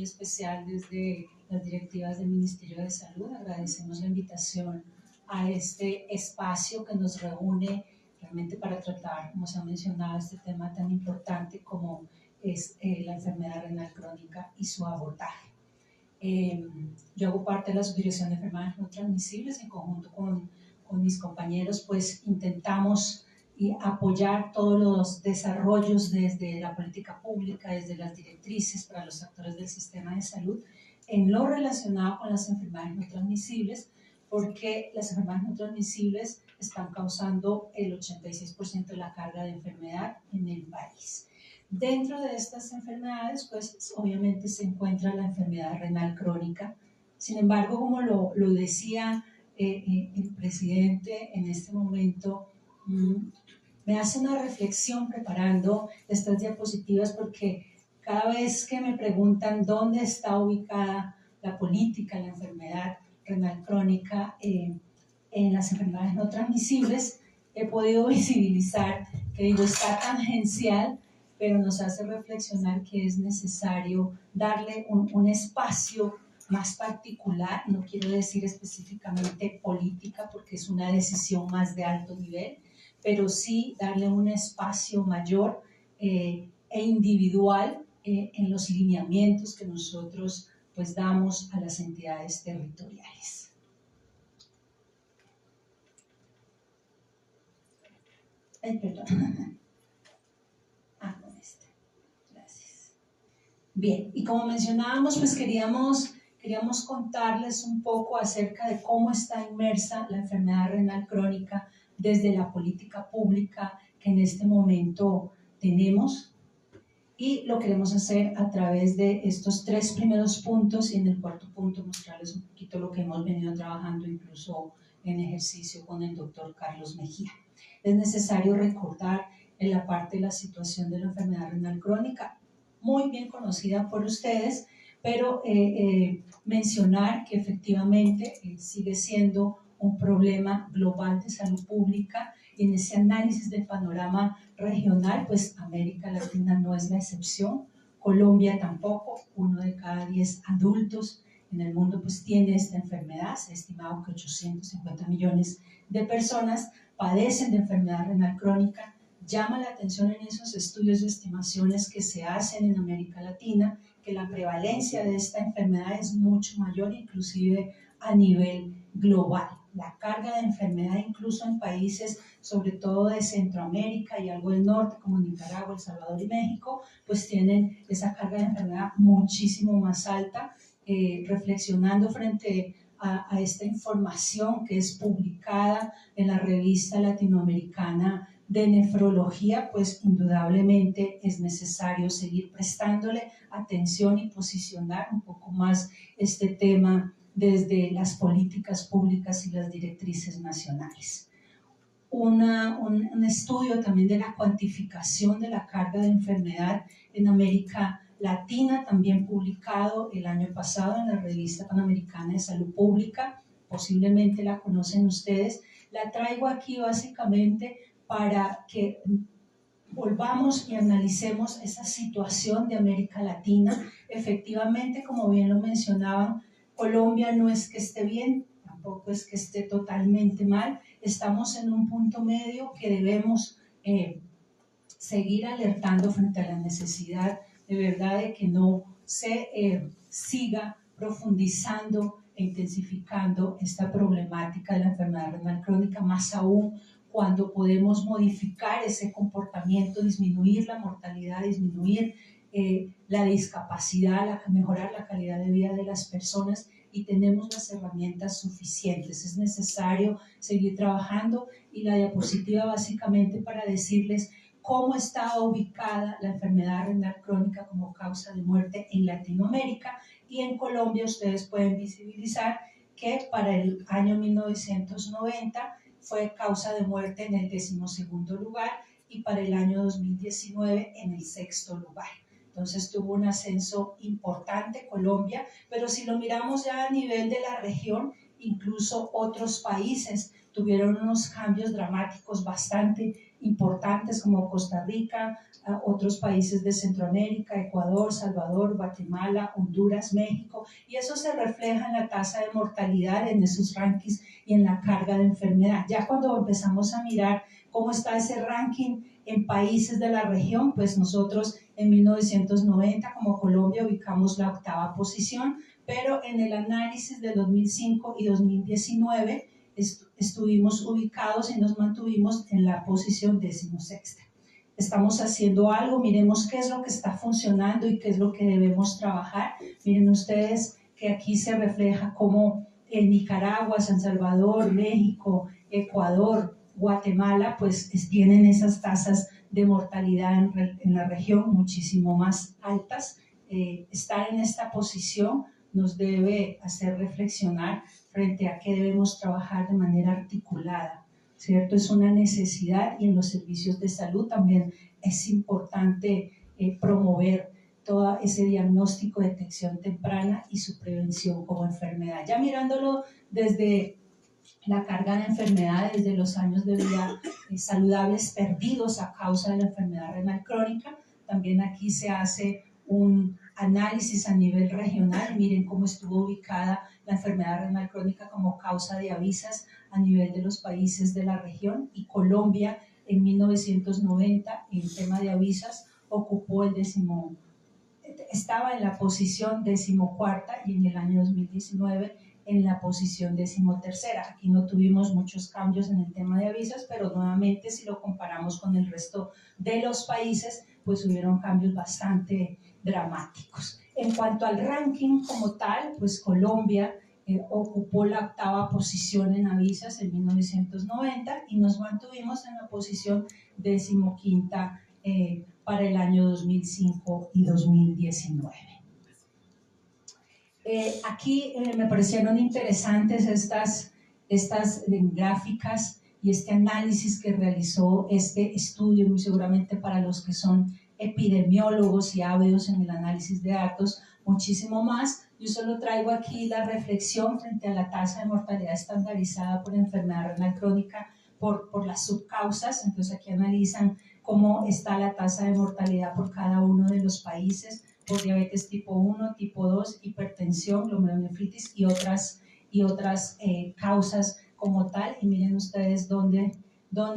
muy especial desde las directivas del Ministerio de Salud. Agradecemos la invitación a este espacio que nos reúne realmente para tratar, como se ha mencionado, este tema tan importante como es la enfermedad renal crónica y su abordaje. Yo hago parte de la Asociación de Enfermedades No Transmisibles. En conjunto con mis compañeros, pues intentamos apoyar todos los desarrollos desde la política pública, desde las directrices para los actores del sistema de salud en lo relacionado con las enfermedades no transmisibles, porque las enfermedades no transmisibles están causando el 86% de la carga de enfermedad en el país. Dentro de estas enfermedades, pues obviamente se encuentra la enfermedad renal crónica. Sin embargo, como lo decía el presidente en este momento, me hace una reflexión preparando estas diapositivas, porque cada vez que me preguntan dónde está ubicada la política, la enfermedad renal crónica en las enfermedades no transmisibles, he podido visibilizar que digo, está tangencial, pero nos hace reflexionar que es necesario darle un espacio más particular. No quiero decir específicamente política, porque es una decisión más de alto nivel, pero sí darle un espacio mayor e individual en los lineamientos que nosotros pues damos a las entidades territoriales. Perdón. Con este. Gracias. Bien, y como mencionábamos, pues queríamos contarles un poco acerca de cómo está inmersa la enfermedad renal crónica desde la política pública que en este momento tenemos, y lo queremos hacer a través de estos 3 primeros puntos, y en el cuarto punto mostrarles un poquito lo que hemos venido trabajando incluso en ejercicio con el doctor Carlos Mejía. Es necesario recordar en la parte de la situación de la enfermedad renal crónica, muy bien conocida por ustedes, pero mencionar que efectivamente sigue siendo un problema global de salud pública, y en ese análisis del panorama regional, pues América Latina no es la excepción, Colombia tampoco. 1 de cada 10 adultos en el mundo pues tiene esta enfermedad. Se ha estimado que 850 millones de personas padecen de enfermedad renal crónica. Llama la atención en esos estudios de estimaciones que se hacen en América Latina que la prevalencia de esta enfermedad es mucho mayor, inclusive a nivel global. La carga de enfermedad incluso en países, sobre todo de Centroamérica y algo del norte, como Nicaragua, El Salvador y México, pues tienen esa carga de enfermedad muchísimo más alta. Reflexionando frente a esta información que es publicada en la revista latinoamericana de nefrología, pues indudablemente es necesario seguir prestándole atención y posicionar un poco más este tema desde las políticas públicas y las directrices nacionales. Un estudio también de la cuantificación de la carga de enfermedad en América Latina, también publicado el año pasado en la revista Panamericana de Salud Pública, posiblemente la conocen ustedes. La traigo aquí básicamente para que volvamos y analicemos esa situación de América Latina. Efectivamente, como bien lo mencionaban, Colombia no es que esté bien, tampoco es que esté totalmente mal. Estamos en un punto medio que debemos seguir alertando frente a la necesidad de verdad de que no se siga profundizando e intensificando esta problemática de la enfermedad renal crónica, más aún cuando podemos modificar ese comportamiento, disminuir la mortalidad, disminuir la discapacidad, mejorar la calidad de vida de las personas, y tenemos las herramientas suficientes. Es necesario seguir trabajando, y la diapositiva básicamente para decirles cómo está ubicada la enfermedad renal crónica como causa de muerte en Latinoamérica. Y en Colombia ustedes pueden visibilizar que para el año 1990 fue causa de muerte en el 12º lugar, y para el año 2019 en el 6º lugar. Entonces tuvo un ascenso importante Colombia, pero si lo miramos ya a nivel de la región, incluso otros países tuvieron unos cambios dramáticos bastante importantes como Costa Rica, otros países de Centroamérica, Ecuador, Salvador, Guatemala, Honduras, México, y eso se refleja en la tasa de mortalidad en esos rankings y en la carga de enfermedad. Ya cuando empezamos a mirar cómo está ese ranking en países de la región, pues nosotros en 1990 como Colombia ubicamos la 8ª posición, pero en el análisis de 2005 y 2019 estuvimos ubicados y nos mantuvimos en la posición 16ª. Estamos haciendo algo, miremos qué es lo que está funcionando y qué es lo que debemos trabajar. Miren ustedes que aquí se refleja cómo en Nicaragua, San Salvador, México, Ecuador, Guatemala, pues tienen esas tasas de mortalidad en la región muchísimo más altas. Estar en esta posición nos debe hacer reflexionar frente a qué debemos trabajar de manera articulada, ¿cierto? Es una necesidad y en los servicios de salud también es importante promover todo ese diagnóstico, detección temprana y su prevención como enfermedad. Ya mirándolo desde la carga de enfermedades, desde los años de vida saludables perdidos a causa de la enfermedad renal crónica, también aquí se hace un análisis a nivel regional. Miren cómo estuvo ubicada la enfermedad renal crónica como causa de avisas a nivel de los países de la región, y Colombia en 1990 en tema de avisas ocupó estaba en la posición 14ª y en el año 2019 en la posición 13ª. Aquí no tuvimos muchos cambios en el tema de avisas, pero nuevamente si lo comparamos con el resto de los países, pues hubieron cambios bastante dramáticos. En cuanto al ranking como tal, pues Colombia ocupó la 8ª posición en avisas en 1990 y nos mantuvimos en la posición 15ª para el año 2005 y 2019. Aquí me parecieron interesantes estas gráficas y este análisis que realizó este estudio, muy seguramente para los que son epidemiólogos y ávidos en el análisis de datos, muchísimo más. Yo solo traigo aquí la reflexión frente a la tasa de mortalidad estandarizada por enfermedad renal crónica por las subcausas. Entonces aquí analizan cómo está la tasa de mortalidad por cada uno de los países, por diabetes tipo 1, tipo 2, hipertensión, glomerulonefritis y otras causas como tal. Y miren ustedes dónde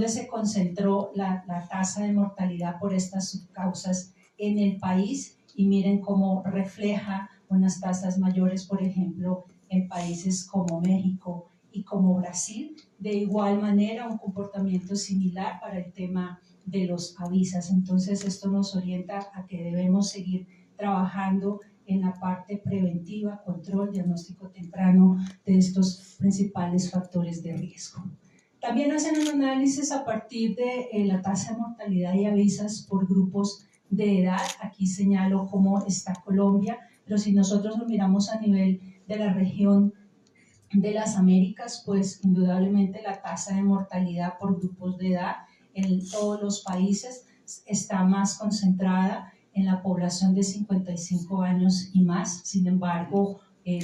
se concentró la tasa de mortalidad por estas subcausas en el país, y miren cómo refleja unas tasas mayores, por ejemplo, en países como México y como Brasil. De igual manera, un comportamiento similar para el tema de los avisas. Entonces, esto nos orienta a que debemos seguir trabajando en la parte preventiva, control, diagnóstico temprano de estos principales factores de riesgo. También hacen un análisis a partir de la tasa de mortalidad y avisas por grupos de edad. Aquí señalo cómo está Colombia, pero si nosotros lo miramos a nivel de la región de las Américas, pues indudablemente la tasa de mortalidad por grupos de edad en todos los países está más concentrada en la población de 55 años y más. Sin embargo,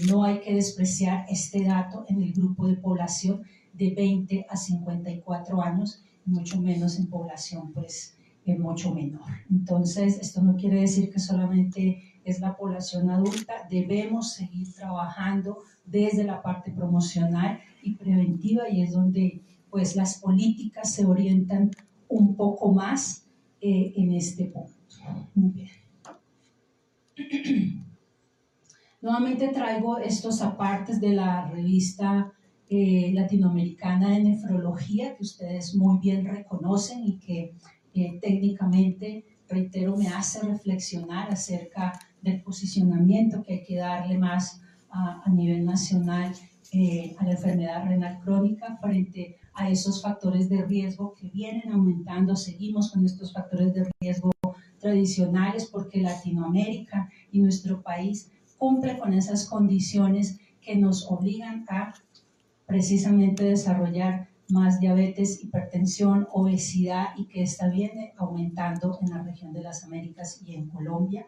no hay que despreciar este dato en el grupo de población de 20 a 54 años, mucho menos en población pues mucho menor. Entonces, esto no quiere decir que solamente es la población adulta. Debemos seguir trabajando desde la parte promocional y preventiva, y es donde pues las políticas se orientan un poco más en este punto. Muy bien. Nuevamente traigo estos apartes de la revista latinoamericana de nefrología, que ustedes muy bien reconocen y que técnicamente, reitero, me hace reflexionar acerca del posicionamiento que hay que darle más a nivel nacional a la enfermedad renal crónica frente a esos factores de riesgo que vienen aumentando. Seguimos con estos factores de riesgo tradicionales porque Latinoamérica y nuestro país cumple con esas condiciones que nos obligan a precisamente desarrollar más diabetes, hipertensión, obesidad, y que esta viene aumentando en la región de las Américas y en Colombia.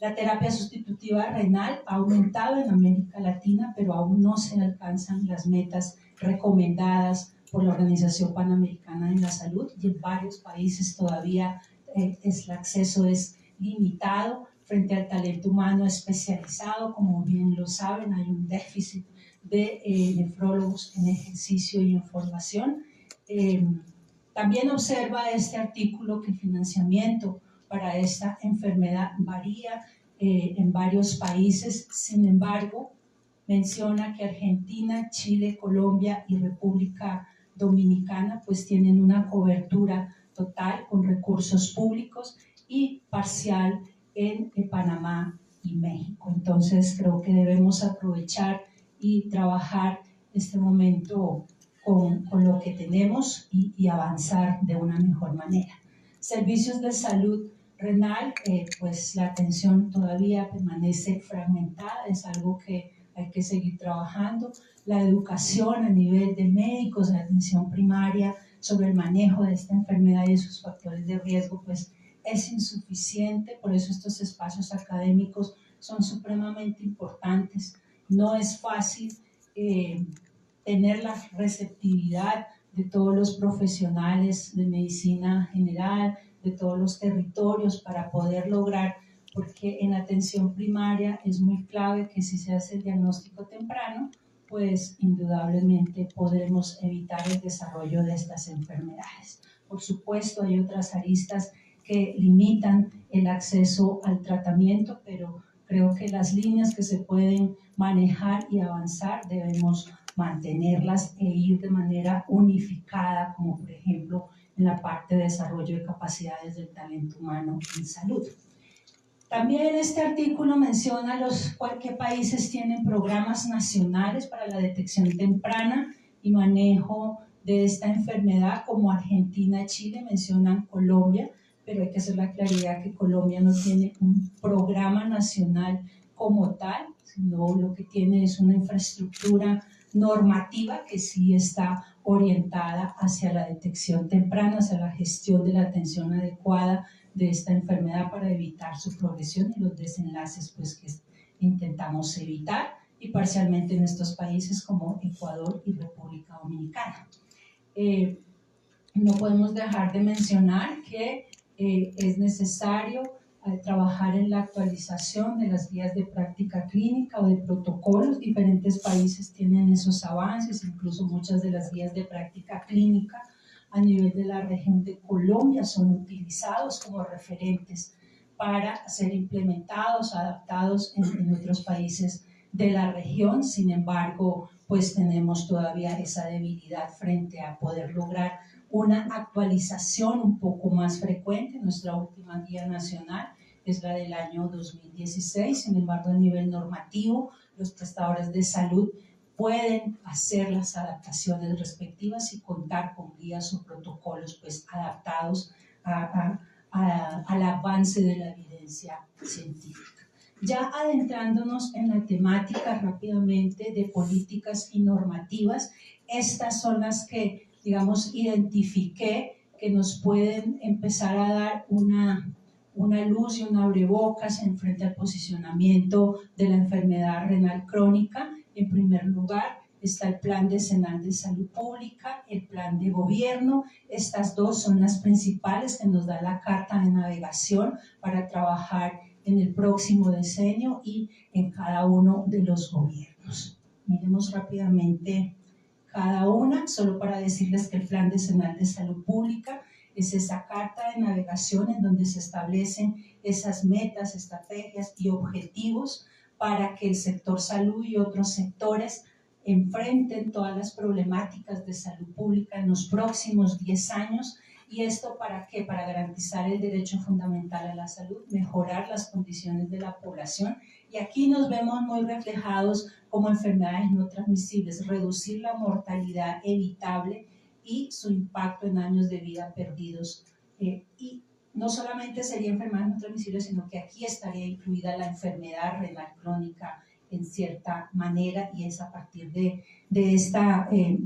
La terapia sustitutiva renal ha aumentado en América Latina, pero aún no se alcanzan las metas recomendadas por la Organización Panamericana de la Salud, y en varios países todavía el acceso es limitado frente al talento humano especializado. Como bien lo saben, hay un déficit de nefrólogos en ejercicio y en formación. También observa este artículo que el financiamiento para esta enfermedad varía en varios países. Sin embargo, menciona que Argentina, Chile, Colombia y República Dominicana pues tienen una cobertura total con recursos públicos y parcial en Panamá y México. Entonces creo que debemos aprovechar y trabajar este momento con lo que tenemos y avanzar de una mejor manera. Servicios de salud renal, pues la atención todavía permanece fragmentada, es algo que hay que seguir trabajando. La educación a nivel de médicos, de atención primaria sobre el manejo de esta enfermedad y sus factores de riesgo, pues es insuficiente. Por eso estos espacios académicos son supremamente importantes. No es fácil tener la receptividad de todos los profesionales de medicina general, de todos los territorios para poder lograr, porque en atención primaria es muy clave que si se hace el diagnóstico temprano, pues indudablemente podremos evitar el desarrollo de estas enfermedades. Por supuesto, hay otras aristas que limitan el acceso al tratamiento, pero creo que las líneas que se pueden manejar y avanzar debemos mantenerlas e ir de manera unificada, como por ejemplo en la parte de desarrollo de capacidades del talento humano en salud. También este artículo menciona qué países tienen programas nacionales para la detección temprana y manejo de esta enfermedad, como Argentina y Chile. Mencionan Colombia, pero hay que hacer la claridad que Colombia no tiene un programa nacional como tal, sino lo que tiene es una infraestructura normativa que sí está orientada hacia la detección temprana, hacia la gestión de la atención adecuada de esta enfermedad para evitar su progresión y los desenlaces pues, que intentamos evitar, y parcialmente en estos países como Ecuador y República Dominicana. No podemos dejar de mencionar que es necesario trabajar en la actualización de las guías de práctica clínica o de protocolos. Diferentes países tienen esos avances, incluso muchas de las guías de práctica clínica a nivel de la región de Colombia son utilizados como referentes para ser implementados, adaptados en otros países de la región. Sin embargo, pues tenemos todavía esa debilidad frente a poder lograr una actualización un poco más frecuente. Nuestra última guía nacional es la del año 2016, sin embargo a nivel normativo los prestadores de salud pueden hacer las adaptaciones respectivas y contar con guías o protocolos pues adaptados al avance de la evidencia científica. Ya adentrándonos en la temática rápidamente de políticas y normativas, estas son las que digamos, identifiqué que nos pueden empezar a dar una luz y un abrebocas en frente al posicionamiento de la enfermedad renal crónica. En primer lugar, está el Plan Decenal de Salud Pública, el Plan de Gobierno. Estas dos son las principales que nos da la carta de navegación para trabajar en el próximo decenio y en cada uno de los gobiernos. Miremos rápidamente cada una, solo para decirles que el Plan Decenal de Salud Pública es esa carta de navegación en donde se establecen esas metas, estrategias y objetivos para que el sector salud y otros sectores enfrenten todas las problemáticas de salud pública en los próximos 10 años. ¿Y esto para qué? Para garantizar el derecho fundamental a la salud, mejorar las condiciones de la población. Y aquí nos vemos muy reflejados como enfermedades no transmisibles, reducir la mortalidad evitable y su impacto en años de vida perdidos. Y no solamente sería enfermedades no transmisibles, sino que aquí estaría incluida la enfermedad renal crónica en cierta manera, y es a partir de este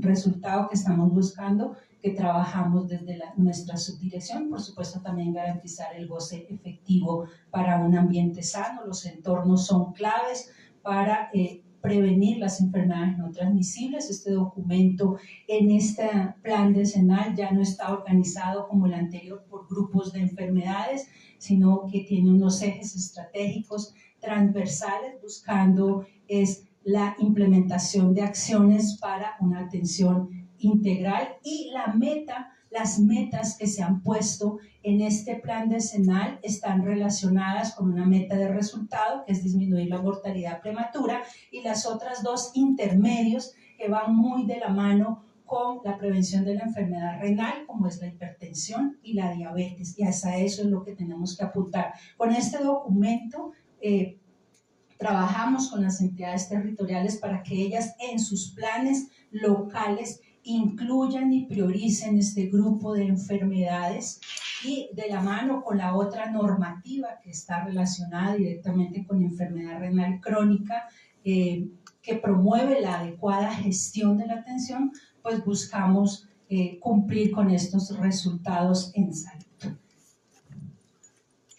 resultado que estamos buscando que trabajamos desde nuestra subdirección. Por supuesto, también garantizar el goce efectivo para un ambiente sano. Los entornos son claves para prevenir las enfermedades no transmisibles. Este documento en este plan decenal ya no está organizado como el anterior por grupos de enfermedades, sino que tiene unos ejes estratégicos transversales buscando la implementación de acciones para una atención integral y las metas que se han puesto en este plan decenal están relacionadas con una meta de resultado que es disminuir la mortalidad prematura y las otras dos intermedios que van muy de la mano con la prevención de la enfermedad renal, como es la hipertensión y la diabetes, y hacia eso es lo que tenemos que apuntar. Con este documento trabajamos con las entidades territoriales para que ellas en sus planes locales incluyan y prioricen este grupo de enfermedades y de la mano con la otra normativa que está relacionada directamente con enfermedad renal crónica, que promueve la adecuada gestión de la atención, pues buscamos cumplir con estos resultados en salud.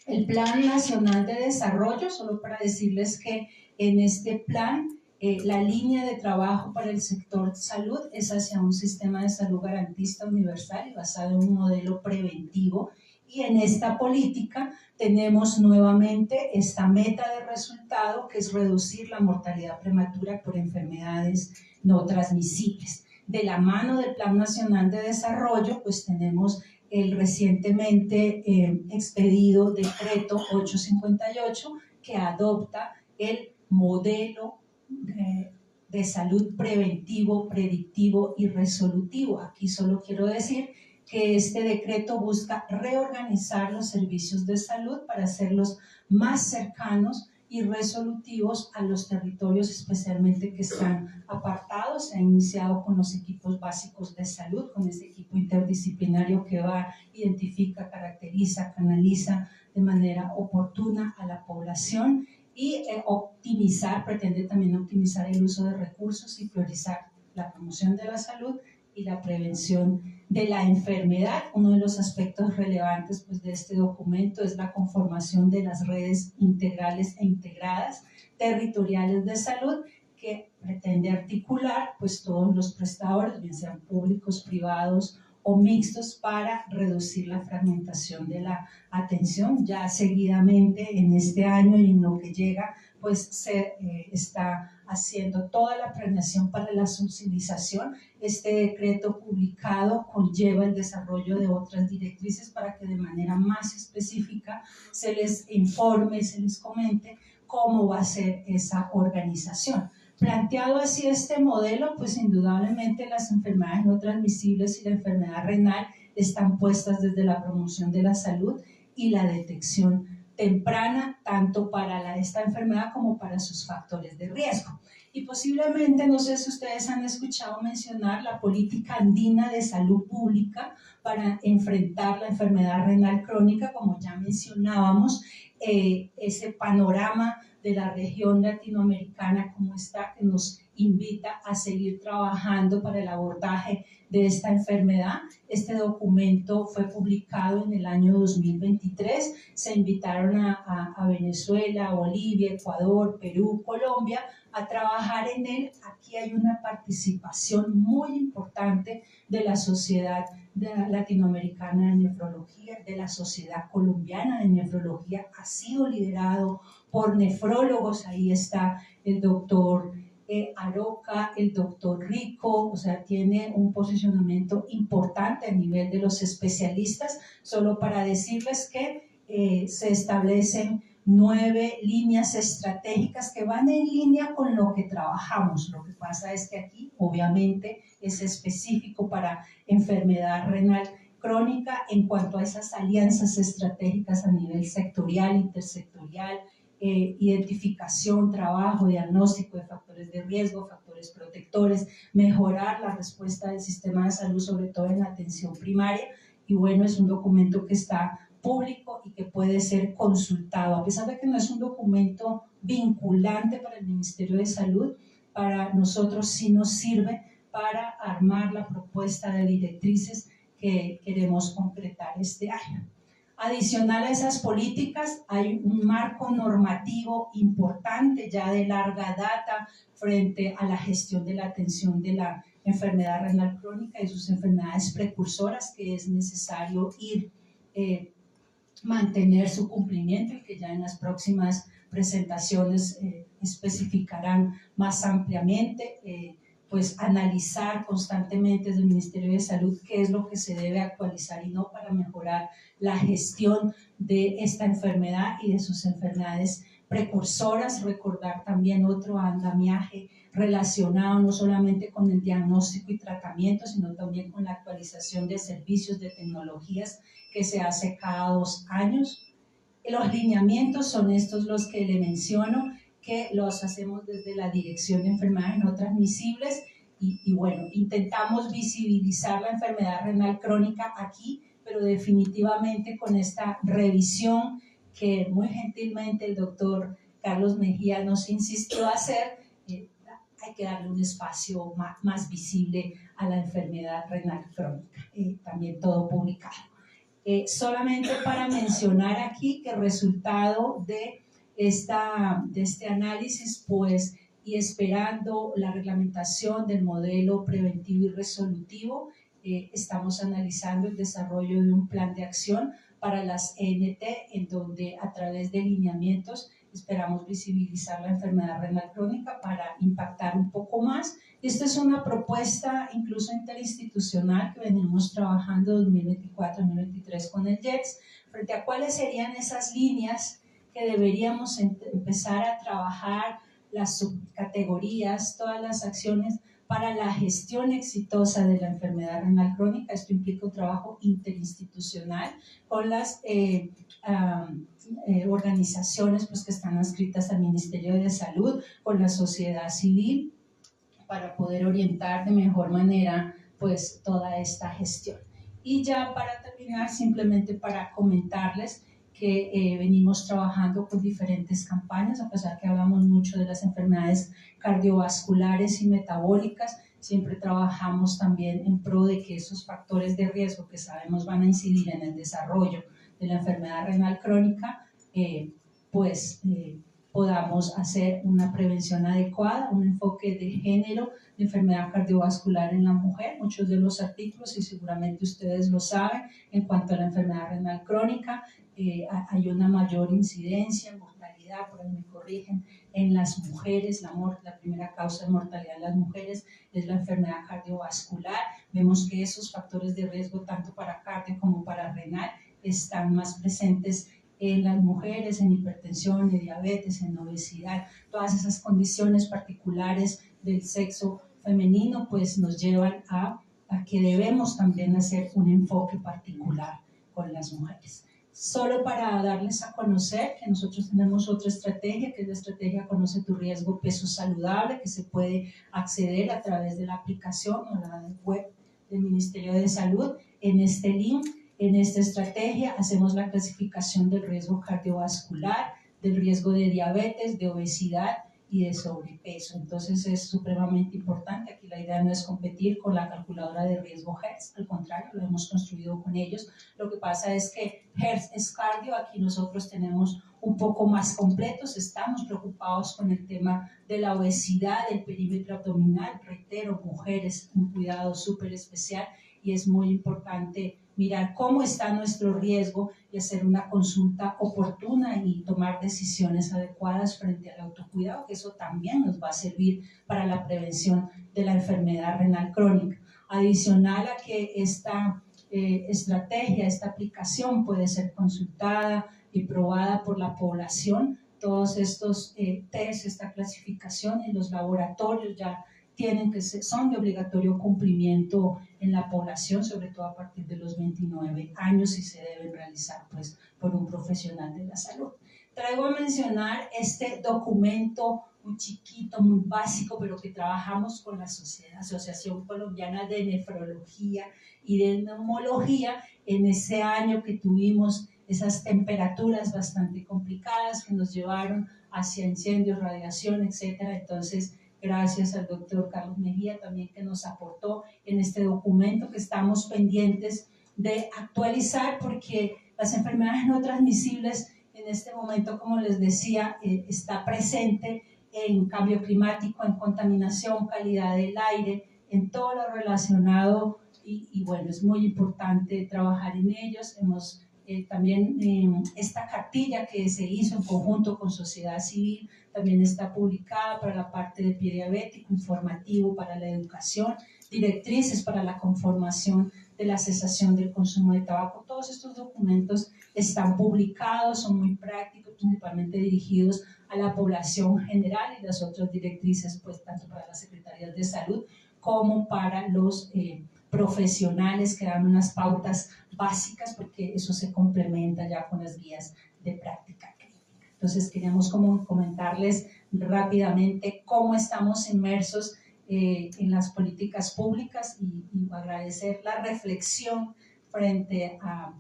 El Plan Nacional de Desarrollo, solo para decirles que en este plan la línea de trabajo para el sector salud es hacia un sistema de salud garantista universal y basado en un modelo preventivo. Y en esta política tenemos nuevamente esta meta de resultado que es reducir la mortalidad prematura por enfermedades no transmisibles. De la mano del Plan Nacional de Desarrollo, pues tenemos el recientemente expedido decreto 858 que adopta el modelo de salud preventivo, predictivo y resolutivo. Aquí solo quiero decir que este decreto busca reorganizar los servicios de salud para hacerlos más cercanos y resolutivos a los territorios, especialmente que están apartados. Se ha iniciado con los equipos básicos de salud, con este equipo interdisciplinario que identifica, caracteriza, canaliza de manera oportuna a la población y pretende también optimizar el uso de recursos y priorizar la promoción de la salud y la prevención de la enfermedad. Uno de los aspectos relevantes pues, de este documento es la conformación de las redes integrales e integradas territoriales de salud que pretende articular pues, todos los prestadores, bien sean públicos, privados o mixtos, para reducir la fragmentación de la atención. Ya seguidamente en este año y en lo que llega, pues se está haciendo toda la planeación para la subsidización. Este decreto publicado conlleva el desarrollo de otras directrices para que de manera más específica se les informe, se les comente cómo va a ser esa organización. Planteado así este modelo, pues indudablemente las enfermedades no transmisibles y la enfermedad renal están puestas desde la promoción de la salud y la detección temprana, tanto para esta enfermedad como para sus factores de riesgo. Y posiblemente, no sé si ustedes han escuchado mencionar la política andina de salud pública para enfrentar la enfermedad renal crónica, como ya mencionábamos, ese panorama de la región latinoamericana como está, que nos invita a seguir trabajando para el abordaje de esta enfermedad. Este documento fue publicado en el año 2023. Se invitaron a Venezuela, Bolivia, Ecuador, Perú, Colombia a trabajar en él. Aquí hay una participación muy importante de la sociedad latinoamericana de nefrología, de la sociedad colombiana de nefrología. Ha sido liderado por nefrólogos. Ahí está el doctor Aroca, el doctor Rico, o sea, tiene un posicionamiento importante a nivel de los especialistas. Solo para decirles que se establecen 9 líneas estratégicas que van en línea con lo que trabajamos. Lo que pasa es que aquí, obviamente, es específico para enfermedad renal crónica en cuanto a esas alianzas estratégicas a nivel sectorial, intersectorial, identificación, trabajo, diagnóstico de factores de riesgo, factores protectores, mejorar la respuesta del sistema de salud, sobre todo en la atención primaria. Y bueno, es un documento que está público y que puede ser consultado, a pesar de que no es un documento vinculante para el Ministerio de Salud. Para nosotros sí nos sirve para armar la propuesta de directrices que queremos concretar este año. Adicional a esas políticas, hay un marco normativo importante ya de larga data frente a la gestión de la atención de la enfermedad renal crónica y sus enfermedades precursoras, que es necesario mantener su cumplimiento y que ya en las próximas presentaciones especificarán más ampliamente. Pues analizar constantemente desde el Ministerio de Salud qué es lo que se debe actualizar y no para mejorar la gestión de esta enfermedad y de sus enfermedades precursoras. Recordar también otro andamiaje relacionado no solamente con el diagnóstico y tratamiento, sino también con la actualización de servicios, de tecnologías que se hace cada 2 años. Los lineamientos son estos los que le menciono, que los hacemos desde la Dirección de Enfermedades No Transmisibles y bueno, intentamos visibilizar la enfermedad renal crónica aquí, pero definitivamente con esta revisión que muy gentilmente el doctor Carlos Mejía nos insistió a hacer, hay que darle un espacio más visible a la enfermedad renal crónica, también todo publicado. Solamente para mencionar aquí que el resultado de este análisis, pues, y esperando la reglamentación del modelo preventivo y resolutivo, estamos analizando el desarrollo de un plan de acción para las ENT, en donde a través de lineamientos esperamos visibilizar la enfermedad renal crónica para impactar un poco más. Esta es una propuesta incluso interinstitucional que venimos trabajando 2024-2023 con el JETS, frente a cuáles serían esas líneas que deberíamos empezar a trabajar, las subcategorías, todas las acciones para la gestión exitosa de la enfermedad renal crónica. Esto implica un trabajo interinstitucional con las organizaciones pues, que están adscritas al Ministerio de Salud, con la sociedad civil, para poder orientar de mejor manera pues, toda esta gestión. Y ya para terminar, simplemente para comentarles que venimos trabajando con diferentes campañas, a pesar que hablamos mucho de las enfermedades cardiovasculares y metabólicas, siempre trabajamos también en pro de que esos factores de riesgo que sabemos van a incidir en el desarrollo de la enfermedad renal crónica, podamos hacer una prevención adecuada, un enfoque de género de enfermedad cardiovascular en la mujer. Muchos de los artículos, y seguramente ustedes lo saben, en cuanto a la enfermedad renal crónica, hay una mayor incidencia, mortalidad, por ahí me corrigen, en las mujeres. La primera causa de mortalidad en las mujeres es la enfermedad cardiovascular. Vemos que esos factores de riesgo, tanto para cardio como para renal, están más presentes en las mujeres, en hipertensión, en diabetes, en obesidad. Todas esas condiciones particulares del sexo femenino pues nos llevan a que debemos también hacer un enfoque particular con las mujeres. Solo para darles a conocer que nosotros tenemos otra estrategia, que es la estrategia Conoce tu Riesgo Peso Saludable, que se puede acceder a través de la aplicación o la web del Ministerio de Salud. En este link, en esta estrategia, hacemos la clasificación del riesgo cardiovascular, del riesgo de diabetes, de obesidad y de sobrepeso. Entonces es supremamente importante. Aquí la idea no es competir con la calculadora de riesgo Hertz, al contrario, lo hemos construido con ellos. Lo que pasa es que Hertz es cardio, aquí nosotros tenemos un poco más completos, estamos preocupados con el tema de la obesidad, del perímetro abdominal, reitero, mujeres, un cuidado súper especial y es muy importante mirar cómo está nuestro riesgo y hacer una consulta oportuna y tomar decisiones adecuadas frente al autocuidado, que eso también nos va a servir para la prevención de la enfermedad renal crónica. Adicional a que esta estrategia, esta aplicación puede ser consultada y probada por la población, todos estos test, esta clasificación en los laboratorios ya son de obligatorio cumplimiento en la población, sobre todo a partir de los 29 años y se deben realizar pues, por un profesional de la salud. Traigo a mencionar este documento muy chiquito, muy básico, pero que trabajamos con la Asociación Colombiana de Nefrología y de Neumología en ese año que tuvimos esas temperaturas bastante complicadas que nos llevaron hacia incendios, radiación, etcétera. Entonces, gracias al doctor Carlos Mejía también que nos aportó en este documento que estamos pendientes de actualizar porque Las enfermedades no transmisibles en este momento, como les decía, está presente en cambio climático, en contaminación, calidad del aire, en todo lo relacionado y bueno, es muy importante trabajar en ellos. Hemos también esta cartilla que se hizo en conjunto con sociedad civil también está publicada para la parte de pie diabético, informativo para la educación, directrices para la conformación de la cesación del consumo de tabaco. Todos estos documentos están publicados, son muy prácticos, principalmente dirigidos a la población general, y las otras directrices, pues tanto para las secretarías de salud como para los profesionales, que dan unas pautas básicas, porque eso se complementa ya con las guías de práctica clínica. Entonces queríamos como comentarles rápidamente cómo estamos inmersos en las políticas públicas y agradecer la reflexión frente a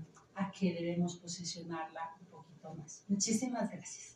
que debemos posicionarla un poquito más. Muchísimas gracias.